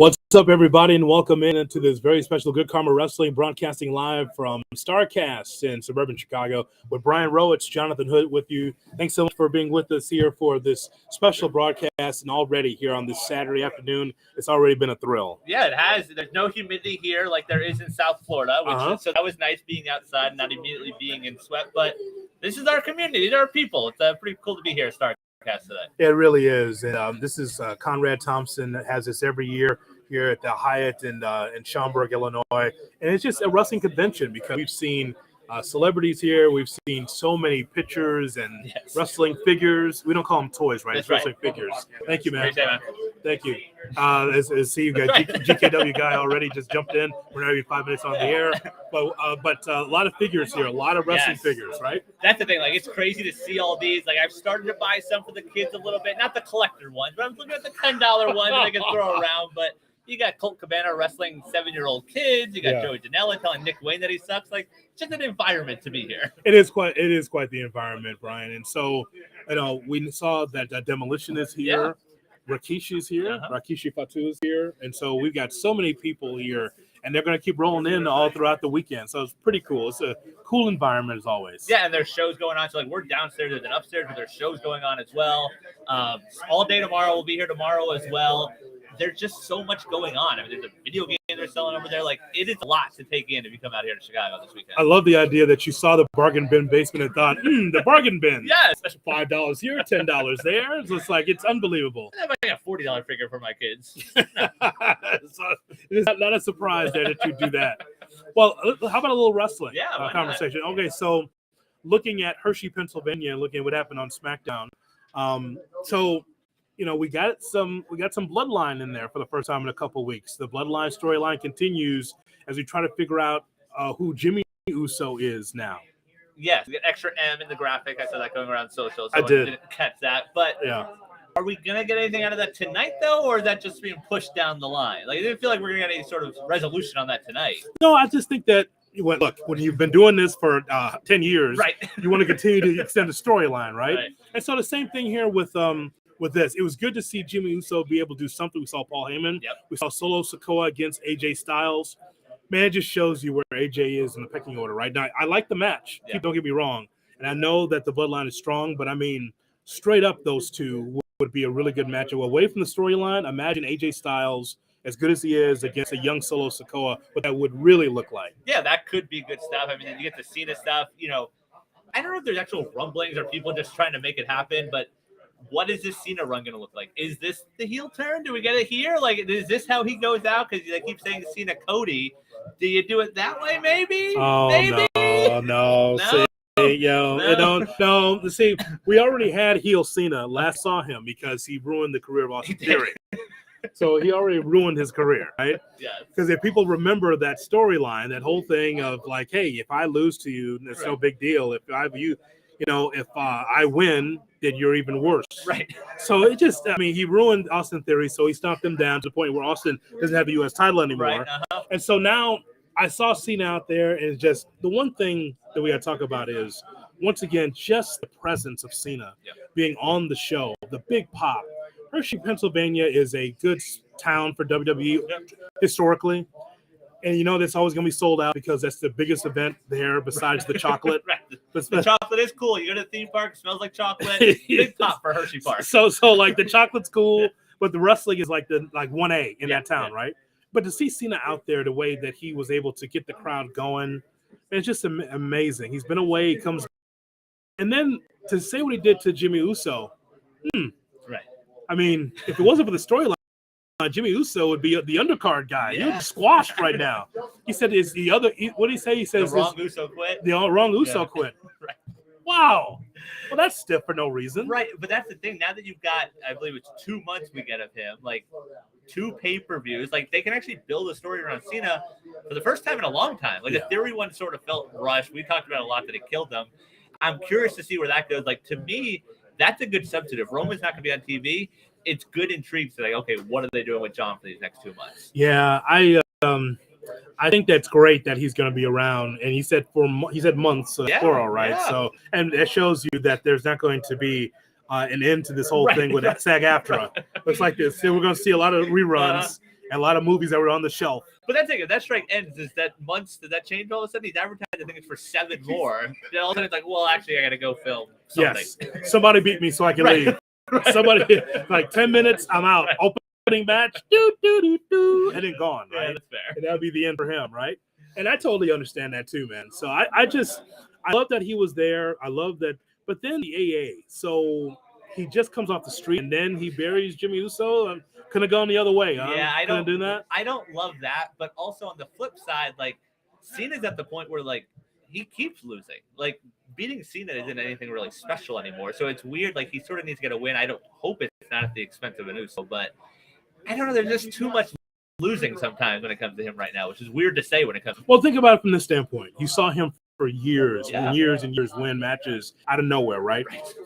What's up, everybody, and welcome into this very special Good Karma Wrestling broadcasting live from Starrcast in suburban Chicago with Brian Rowitz, Jonathan Hood with you. Thanks so much for being with us here for this special broadcast, and already here on this Saturday afternoon, it's already been a thrill. Yeah, it has. There's no humidity here like there is in South Florida, so that was nice being outside and not immediately being in sweat. But this is our community. These are our people. It's pretty cool to be here at Starrcast today. It really is. And this is Conrad Thompson that has this every year here at the Hyatt in Schaumburg, Illinois. And it's just a wrestling convention because we've seen celebrities here. We've seen so many pictures and wrestling figures. We don't call them toys, right? That's it's wrestling figures. Thank you, man. Day, man. Thank you. See you guys. GKW guy already just jumped in. We're not even 5 minutes on the air. But a lot of figures here, a lot of wrestling figures, right? That's the thing. Like, it's crazy to see all these. Like, I've started to buy some for the kids a little bit. Not the collector ones, but I'm looking at the $10 ones that I can throw around. But you got Colt Cabana wrestling 7-year-old kids. You got Joey Janela telling Nick Wayne that he sucks. Like, it's just an environment to be here. It is quite the environment, Brian. And so, we saw that Demolition is here. Yeah. Rakishi's here. Rikishi Fatu is here. And so we've got so many people here, and they're going to keep rolling in all throughout the weekend. So it's pretty cool. It's a cool environment as always. Yeah, and there's shows going on. So, like, we're downstairs and then upstairs, but there's shows going on as well. All day tomorrow. We'll be here tomorrow as well. There's just so much going on. I mean, there's a video game they're selling over there. Like, it is a lot to take in if you come out here to Chicago this weekend. I love the idea that you saw the bargain bin basement and thought, the bargain bin. Yes. $5 here, $10 there. So it's like, it's unbelievable. I got a $40 figure for my kids. So it's not a surprise there that you do that. Well, how about a little wrestling conversation? Not? Okay, so looking at Hershey, Pennsylvania, and looking at what happened on SmackDown. We got some bloodline in there for the first time in a couple of weeks. The bloodline storyline continues as we try to figure out who Jimmy Uso is now. Yes, we got extra M in the graphic. I saw that going around social. So I didn't catch that. But are we going to get anything out of that tonight, though, or is that just being pushed down the line? Like, I didn't feel like we're going to get any sort of resolution on that tonight. No, I just think that, look, when you've been doing this for 10 years, you want to continue to extend the storyline, right? And so the same thing here with this. It was good to see Jimmy Uso be able to do something. We saw Paul Heyman. We saw Solo Sikoa against AJ Styles. Man, it just shows you where AJ is in the pecking order right now. I like the match. Don't get me wrong. And I know that the bloodline is strong, but I mean, straight up, those two would be a really good matchup. Away from the storyline, imagine AJ Styles, as good as he is, against a young Solo Sikoa, what that would really look like. Yeah, that could be good stuff. I mean, you get to see the stuff. I don't know if there's actual rumblings or people just trying to make it happen, but what is this Cena run going to look like? Is this the heel turn? Do we get it here? Like, is this how he goes out? Because they keep saying Cena Cody. Do you do it that way, maybe? Oh, maybe? No. No. See, we already had heel Cena. Last saw him because he ruined the career of Austin Theory. So he already ruined his career, right? Yeah. Because if people remember that storyline, that whole thing of like, hey, if I lose to you, it's no big deal. If I win, then you're even worse. Right. So he ruined Austin Theory, so he stopped him down to the point where Austin doesn't have a U.S. title anymore. Right. And so now I saw Cena out there, and just the one thing that we got to talk about is, once again, just the presence of Cena being on the show, the big pop. Hershey, Pennsylvania is a good town for WWE historically. And that's always going to be sold out because that's the biggest event there besides the chocolate. The chocolate is cool. You go to the theme park, it smells like chocolate. Big pop for Hershey Park. So like the chocolate's cool, but the wrestling is like 1A in that town, right? But to see Cena out there the way that he was able to get the crowd going, it's just amazing. He's been away, he comes, and then to say what he did to Jimmy Uso, right? I mean, if it wasn't for the storyline, Jimmy Uso would be the undercard guy. You're squashed right now. He said, "Is the other? What did he say? He says the wrong Uso quit. The wrong Uso quit." Right. Wow. Well, that's stiff for no reason. Right, but that's the thing. Now that you've got, I believe it's 2 months we get of him, like 2 pay-per-views, like they can actually build a story around Cena for the first time in a long time. Like the Theory one sort of felt rushed. We talked about a lot that it killed them. I'm curious to see where that goes. Like, to me, that's a good substitute. If Roman's not going to be on TV, it's good intrigue to like, okay, what are they doing with John for these next 2 months? Yeah, I think that's great that he's going to be around, and he said months, plural, right? Yeah. So, and it shows you that there's not going to be an end to this whole thing with SAG-AFTRA. Looks like this. We're going to see a lot of reruns, and a lot of movies that were on the shelf. But that's it. If that strike ends, is that months? Did that change all of a sudden? He's advertised, I think it's for 7 more. Then all of a sudden it's like, well, actually, I got to go film something. Yes, somebody beat me so I can leave. Somebody, like 10 minutes, I'm out. Opening match, and then gone, right? Yeah, that's fair. And that'll be the end for him, right? And I totally understand that too, man. So I love that he was there. I love that. But then the AA, so he just comes off the street and then he buries Jimmy Uso. And could have gone the other way. Huh? Yeah, I don't do that. I don't love that. But also on the flip side, like Cena's at the point where like he keeps losing. Like beating Cena isn't anything really special anymore. So it's weird. Like he sort of needs to get a win. I don't hope it's not at the expense of an Uso, but I don't know. There's just too much losing sometimes when it comes to him right now, which is weird to say when it comes. Well, think about it from this standpoint. You saw him for years and years and years win matches out of nowhere, right?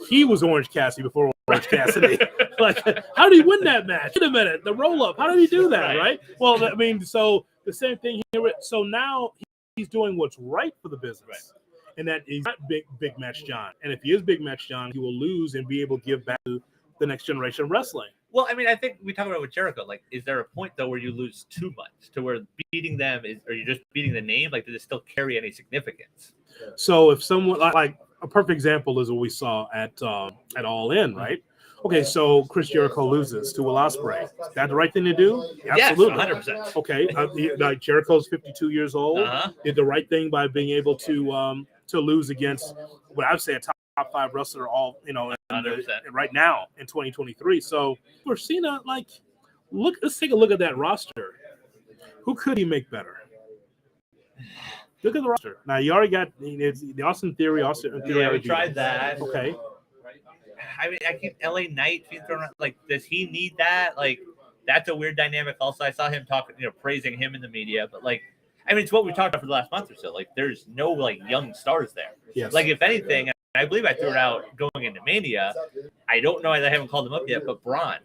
He was Orange Cassidy before Orange Cassidy. Like, how did he win that match? Wait a minute, the roll up. How did he do that, right? Well, I mean, so the same thing here. So now he's doing what's right for the business. And that he's not big match John. And if he is big match John, he will lose and be able to give back to the next generation of wrestling. Well, I mean, I think we talk about it with Jericho. Like, is there a point though where you lose too much to where beating them is, or you're just beating the name? Like, does it still carry any significance? So if someone like a perfect example is what we saw at All In, right? Okay, so Chris Jericho loses to Will Ospreay. Is that the right thing to do? Absolutely, yes, 100%. Okay, like Jericho's 52 years old. Did the right thing by being able to lose against what I'd say a top 5 wrestler, all right now in 2023. So for Cena, like, let's take a look at that roster. Who could he make better? Look at the roster. Now you already got the Austin Theory. Yeah, we tried that. Okay. I mean, I keep LA Knight being thrown around. Like, does he need that? Like, that's a weird dynamic. Also, I saw him talking, praising him in the media. But like, I mean, it's what we talked about for the last month or so. Like, there's no like young stars there. Yes. Like, if anything, I believe I threw it out going into Mania. I don't know. I haven't called him up yet, but Braun.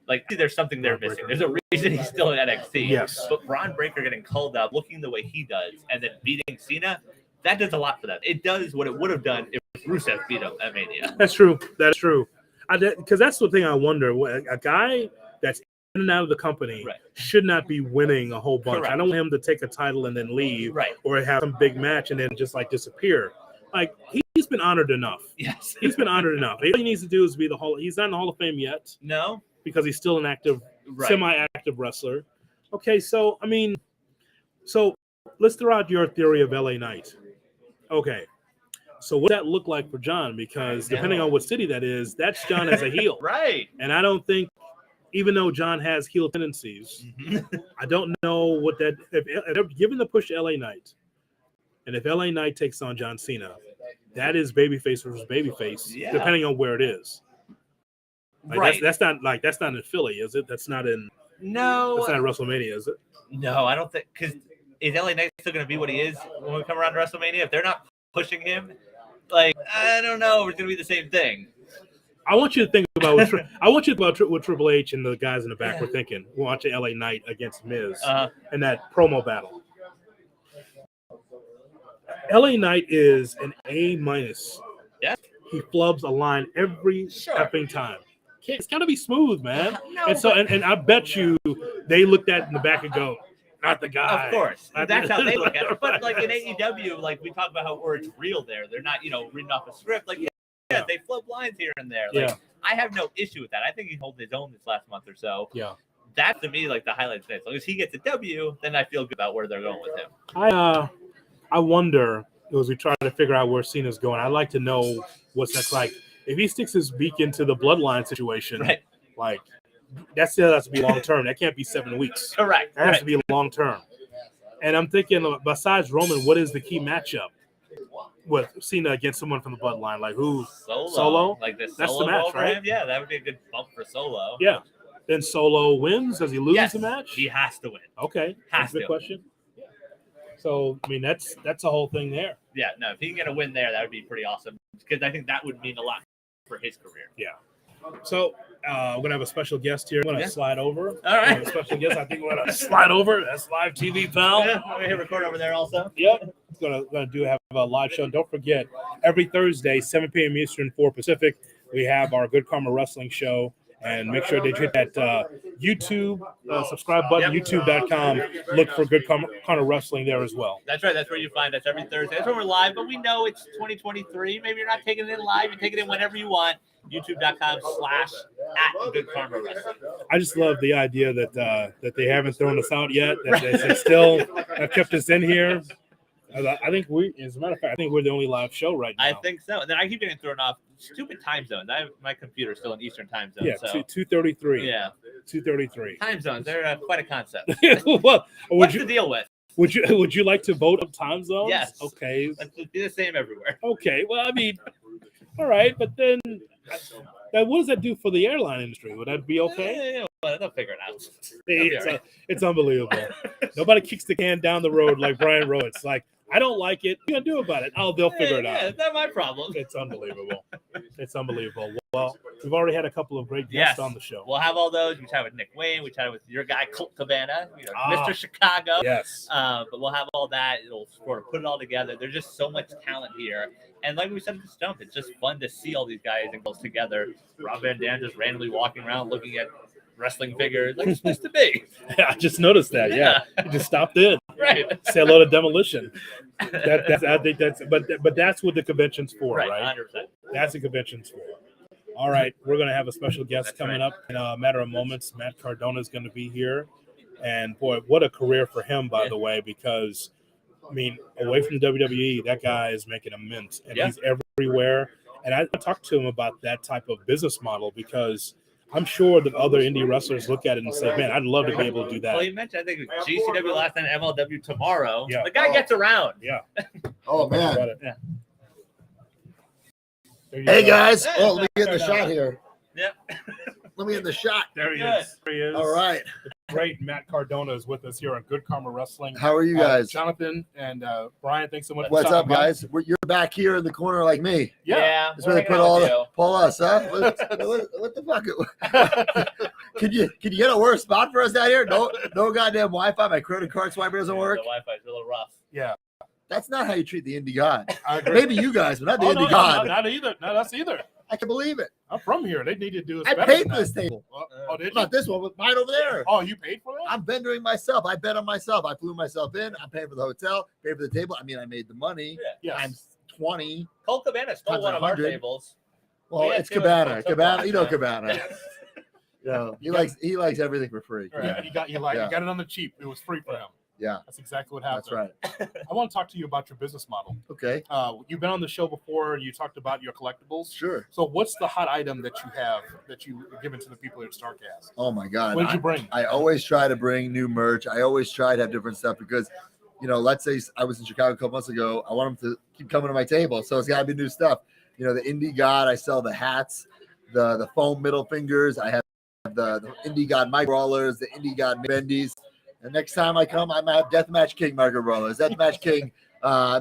Like, there's something they're missing. There's a reason he's still in NXT. Yes. But Braun Breaker getting called up, looking the way he does, and then beating Cena, that does a lot for them. It does what it would have done if Rusev beat him at Mania. That's true. That's true. Because that's the thing I wonder. A guy that's in and out of the company should not be winning a whole bunch. Correct. I don't want him to take a title and then leave, Right. or have some big match and then just like disappear. Like, he's been honored enough. Yes. He's been honored enough. All he needs to do is be he's not in the Hall of Fame yet. No. Because he's still an active, semi-active wrestler. Okay, so, I mean, let's throw out your theory of LA Knight. Okay. So what does that look like for John? Because depending on what city that is, that's John as a heel. Right. And I don't think, even though John has heel tendencies, I don't know what that, if given the push to LA Knight, and if LA Knight takes on John Cena, that is babyface versus babyface, depending on where it is. Like, that's not in Philly, is it? That's not in. No. That's not in WrestleMania, is it? No, I don't think. Because is LA Knight still going to be what he is when we come around to WrestleMania? If they're not pushing him, like, I don't know, it's going to be the same thing. I want you to think about what Triple H and the guys in the back were thinking. Watching LA Knight against Miz and that promo battle. LA Knight is an A-. Yeah. He flubs a line every effing time. It's got to be smooth, man. No, and I bet you they looked at it in the back and go, not the guy. Of course. That's how they look at it. But like in AEW, like we talk about how it's real there. They're not, reading off a script. Like, they flip lines here and there. Like, I have no issue with that. I think he held his own this last month or so. Yeah. That's to me like the highlight today. As long as he gets a W, then I feel good about where they're going with him. I wonder, as we try to figure out where Cena's going, I'd like to know what's that's like. If he sticks his beak into the bloodline situation, like that still has to be long term. That can't be 7 weeks. Correct. That has to be long term. And I'm thinking, besides Roman, what is the key matchup with Cena against someone from the bloodline? Like who? Solo? Like this. That's the match, right? Him? Yeah, that would be a good bump for Solo. Yeah. Then Solo wins. Does he lose the match? He has to win. Okay. That's a good question. So, I mean, that's a whole thing there. Yeah, no, if he can get a win there, that would be pretty awesome. Because I think that would mean a lot for his career. Yeah. So, we're going to have a special guest here. I'm going to slide over. All right. A special guest. I think we're going to slide over. That's live TV, pal. Yeah, we're going to record over there also. Yep. Going to have a live show. And don't forget, every Thursday, 7 p.m. Eastern, 4 Pacific, we have our Good Karma Wrestling show And make sure that you hit that YouTube subscribe button, youtube.com. Look for Good Corner Wrestling there as well. That's right. That's where you find us every Thursday. That's where we're live, but we know it's 2023. Maybe you're not taking it in live. You take it in whenever you want. YouTube.com/@Good Karma Wrestling. I just love the idea that they haven't thrown us out yet. That they still have kept us in here. I think as a matter of fact, I think we're the only live show right now. I think so. And then I keep getting thrown off stupid time zones. My computer's still in Eastern time zone. Yeah, so. 2:33. Yeah, 2:33. Time zones. They're quite a concept. Well, What's the deal with? Would you like to vote up time zones? Yes. Okay. Let's be the same everywhere. Okay. Well, I mean, all right, but then what does that do for the airline industry? Would that be okay? Yeah, well, they'll figure it out. It's unbelievable. Nobody kicks the can down the road like Brian Rowitz. Like, I don't like it. What are you gonna do about it? They'll figure it out. Yeah, it's not my problem. It's unbelievable. It's unbelievable. Well, we've already had a couple of great guests on the show. We'll have all those. We chatted with Nick Wayne. We chatted with your guy Colt Cabana, Mr. Chicago. Yes. But we'll have all that. It'll sort of put it all together. There's just so much talent here. And like we said at the jump, it's just fun to see all these guys and girls together. Rob Van Dam just randomly walking around looking at wrestling figures like it's supposed to be. Yeah, I just noticed that. Yeah. He just stopped in. Right. Say hello to Demolition. I think but that's what the convention's for, right? 100%. That's what the convention's for. All right, we're going to have a special guest coming up in a matter of moments. Matt Cardona is going to be here. And, boy, what a career for him, by the way, because, I mean, away from the WWE, that guy is making a mint, and he's everywhere. And I talked to him about that type of business model because I'm sure that other indie wrestlers look at it and say, man, I'd love to be able to do that. Well, you mentioned, I think, GCW last night, MLW tomorrow. Yeah. The guy gets around. Yeah. Oh, man. Yeah. Hey, guys. Oh, let me get in the shot here. Yep. Let me get in the shot. There he is. There he is. All right. The great Matt Cardona is with us here on Good Karma Wrestling. How are you guys? Jonathan and Brian, thanks so much. What's for up, guys? You're back here in the corner like me. Yeah. That's where they put pull us, huh? What the fuck? Can you get a worse spot for us down here? No goddamn Wi-Fi. My credit card swiper doesn't work. The Wi-Fi's a little rough. Yeah. That's not how you treat the indie god. I agree. Maybe you guys, but not the indie god. Not either. Not us either. I can believe it. I'm from here. They need to do us I better paid than for that. this table. Oh, did you? Not this one, but mine over there. Oh, you paid for it? I'm vendoring myself. I bet on myself. I flew myself in. I'm paying for the hotel, paying for the table. I mean, I made the money. Yes. I'm 20. Colt Cabana stole one of our tables. Well, it's Cabana. Cabana, you know Cabana. He likes everything for free. Yeah, you got it on the cheap. It was free for him. Yeah. That's exactly what happened. That's right. I want to talk to you about your business model. Okay. You've been on the show before. You talked about your collectibles. Sure. So what's the hot item that you have that you've given to the people at Starrcast? Oh, my God. What did you bring? I always try to bring new merch. I always try to have different stuff because, let's say I was in Chicago a couple months ago. I want them to keep coming to my table. So it's got to be new stuff. The Indie God, I sell the hats, the foam middle fingers. I have the Indie God mic rollers, the Indie God bendies. The next time I come, I might have Deathmatch King micro rollers, Deathmatch King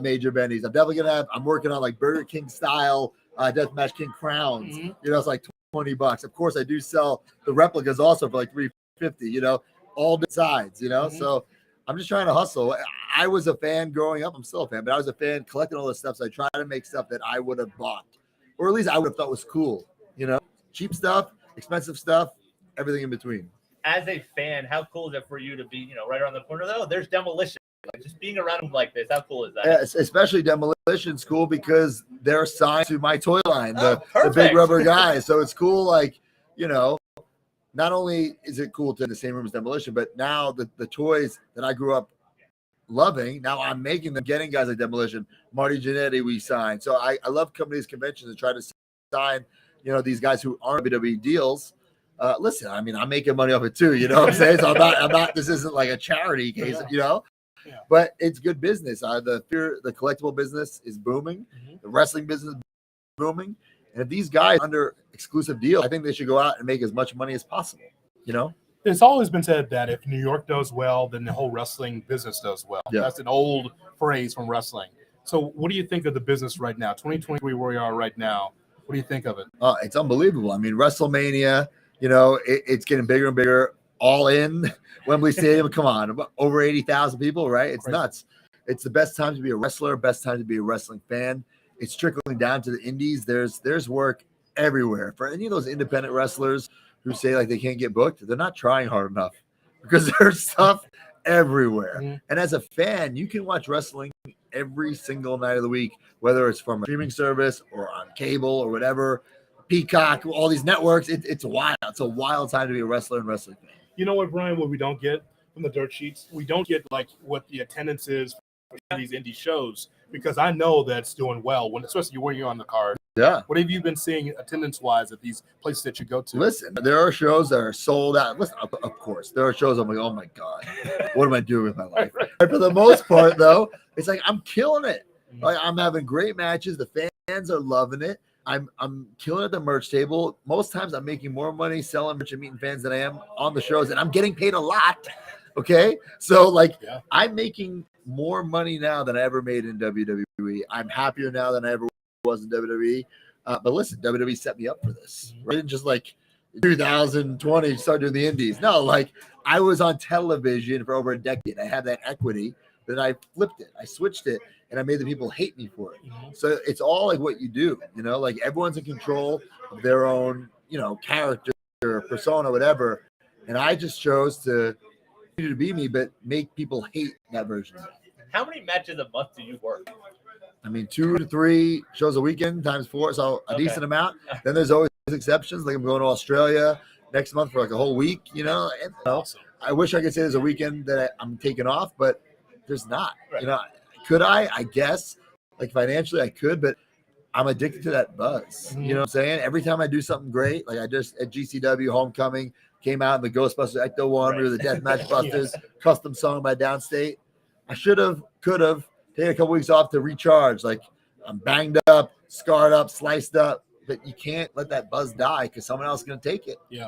major bendies. I'm definitely I'm working on like Burger King style Deathmatch King crowns. Mm-hmm. It's like $20. Of course, I do sell the replicas also for like $350. All different sides. Mm-hmm. So I'm just trying to hustle. I was a fan growing up. I'm still a fan, but I was a fan collecting all this stuff. So I try to make stuff that I would have bought, or at least I would have thought was cool. Cheap stuff, expensive stuff, everything in between. As a fan, how cool is it for you to be, right around the corner though? There's Demolition. Like just being around them like this, how cool is that? Especially Demolition's cool because they're signed to my toy line, the perfect. big rubber guys. So it's cool, like, not only is it cool to in the same room as Demolition, but now the toys that I grew up loving, now I'm making them, getting guys like Demolition, Marty Jannetty we signed. So I love coming to these conventions and try to sign, these guys who aren't WWE deals. Listen, I mean, I'm making money off it too. You know what I'm saying? So I'm not. This isn't like a charity case, Yeah. But it's good business. The collectible business is booming. Mm-hmm. The wrestling business is booming. And if these guys are under exclusive deal, I think they should go out and make as much money as possible. It's always been said that if New York does well, then the whole wrestling business does well. Yeah. That's an old phrase from wrestling. So what do you think of the business right now? 2023, where we are right now. What do you think of it? It's unbelievable. I mean, WrestleMania. It's getting bigger and bigger. All in Wembley Stadium. Come on, over 80,000 people, right? It's nuts. It's the best time to be a wrestler, best time to be a wrestling fan. It's trickling down to the indies. There's work everywhere for any of those independent wrestlers who say like they can't get booked, they're not trying hard enough because there's stuff everywhere. Mhm. And as a fan, you can watch wrestling every single night of the week, whether it's from a streaming service or on cable or whatever, Peacock, all these networks. It's wild. It's a wild time to be a wrestler and wrestling fan. You know what, Brian? What we don't get from the dirt sheets, we don't get like what the attendance is for these indie shows, because I know that's doing well when, especially when you're on the card. Yeah. What have you been seeing attendance-wise at these places that you go to? Listen, there are shows that are sold out. Listen, of course, there are shows I'm like, oh my God, what am I doing with my life? But for the most part, though, it's like I'm killing it. Like I'm having great matches. The fans are loving it. I'm killing at the merch table. Most times I'm making more money selling merch and meeting fans than I am on the shows, and I'm getting paid a lot. Okay, so like I'm making more money now than I ever made in WWE. I'm happier now than I ever was in WWE. But listen, WWE set me up for this. I didn't just like 2020 start doing the indies. No, like I was on television for over a decade. I had that equity. Then I flipped it. I switched it, and I made the people hate me for it. So it's all like what you do. You know, like everyone's in control of their own, character, persona, whatever. And I just chose to continue to be me, but make people hate that version of me. How many matches a month do you work? I mean, 2 to 3 shows a weekend times 4, so a decent amount. Then there's always exceptions. Like I'm going to Australia next month for like a whole week. And, Awesome. I wish I could say there's a weekend that I'm taking off, but there's not. Right. Could I? I guess. Like financially, I could, but I'm addicted to that buzz. You know what I'm saying? Every time I do something great, like I just at GCW Homecoming came out in the Ghostbusters Ecto One, we were the Deathmatch Busters, custom song by Downstate. I should have, could have taken a couple weeks off to recharge. Like I'm banged up, scarred up, sliced up, but you can't let that buzz die because someone else is gonna take it. Yeah.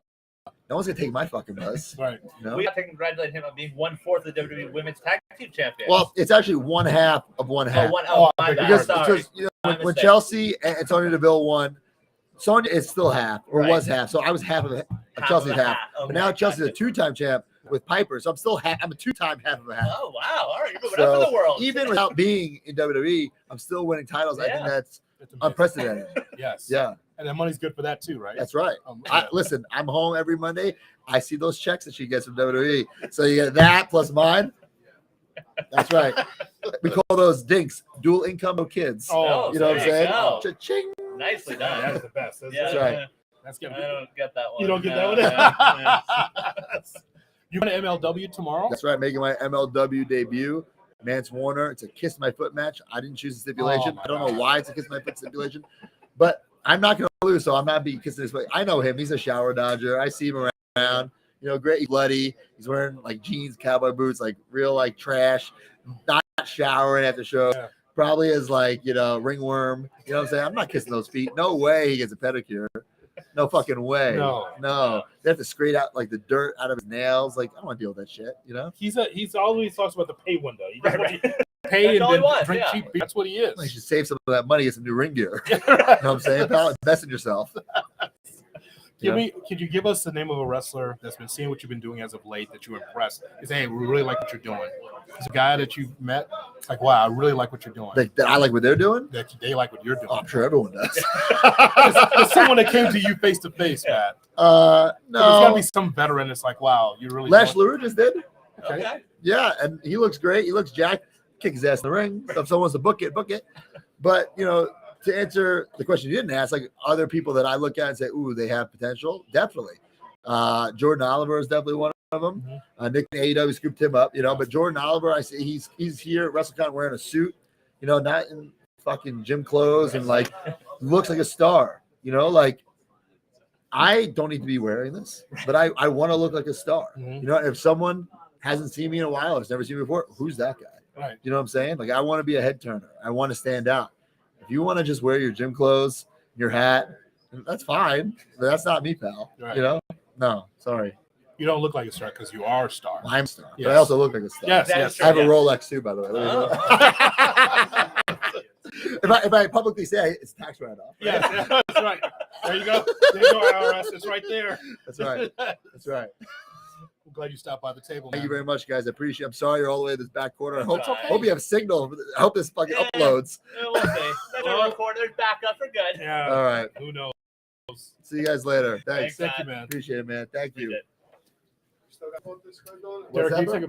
No one's gonna take my fucking buzz. Right. We have to congratulate him on being 1/4 of the WWE Women's Tag Team Champion. Well, it's actually one half of one half. My bad. Because Sorry. when Chelsea and Sonya Deville won, Sonya is still half or Right. was half. So I was half of Chelsea's half. Okay. But now Chelsea's a 2-time champ with Piper. So I'm still half. I'm a 2-time half of a half. Oh wow! All right, you're moving up in the world. Even without being in WWE, I'm still winning titles. I think that's unprecedented. Yes. Yeah. And that money's good for that too, right? That's right. Listen, I'm home every Monday. I see those checks that she gets from WWE. So you get that plus mine. That's right. We call those dinks, dual income, no kids. Oh, you know what I'm saying? go. Cha-ching. Nicely done. That's the best. That's right. That's good. I don't get that one. You don't get that one? You going to MLW tomorrow? That's right. Making my MLW debut. Mance Warner. It's a kiss my foot match. I didn't choose the stipulation. I don't know why it's a kiss my foot stipulation, but I'm not going to lose, so I'm not being kissing his foot. I know him. He's a shower dodger. I see him around. Great. He's bloody. He's wearing like jeans, cowboy boots, like real like trash. Not showering after show. Yeah. Probably is like ringworm. You know what I'm saying? I'm not kissing those feet. No way he gets a pedicure. No fucking way. No. They have to scrape out like the dirt out of his nails. Like I don't want to deal with that shit. He's always talks about the pay window. He just Right. pay and all he then wants, drink cheap beer. That's what he is. You should save some of that money, get some new ring gear. You know what I'm saying? Pal, invest in yourself. Could you give us the name of a wrestler that's been seeing what you've been doing as of late that you're impressed? Is hey, we really like what you're doing. There's a guy that you've met, like, wow, I really like what you're doing. That I like what they're doing. That they like what you're doing. Oh, I'm sure everyone does. There's someone that came to you face to face, Matt. No. There's got to be some veteran that's like, wow, you're really. Lash LaRue just did. Okay. Yeah, and he looks great. He looks jacked. Kick his ass in the ring. So if someone wants to book it, book it. But to answer the question you didn't ask, like other people that I look at and say, ooh, they have potential, definitely. Jordan Oliver is definitely one of them. Nick in AEW scooped him up, but Jordan Oliver, I say he's here at WrestleCon wearing a suit, not in fucking gym clothes and like looks like a star, like I don't need to be wearing this, but I want to look like a star. If someone hasn't seen me in a while, has never seen me before, who's that guy? Right. You know what I'm saying? Like I want to be a head turner. I want to stand out. If you want to just wear your gym clothes, your hat, that's fine. But that's not me, pal. Right. No, sorry. You don't look like a star because you are a star. I'm a star. Yes. But I also look like a star. Yes. I have a Rolex too, by the way. If I publicly say it's tax write-off. Yes, that's right. There you go. There you go, IRS. It's right there. That's right. That's right. I'm glad you stopped by the table. Thank man. you very much, guys. I appreciate it. I'm sorry you're all the way to this back corner. I hope okay. you have signal. I hope this fucking uploads. We'll see. There's a recorder. There's backup. We're good. Yeah. All right. Who knows? See you guys later. Thanks. Thank you, man. Appreciate it, man. Thank you. Appreciate it. What's Derek, that, can you bro? take a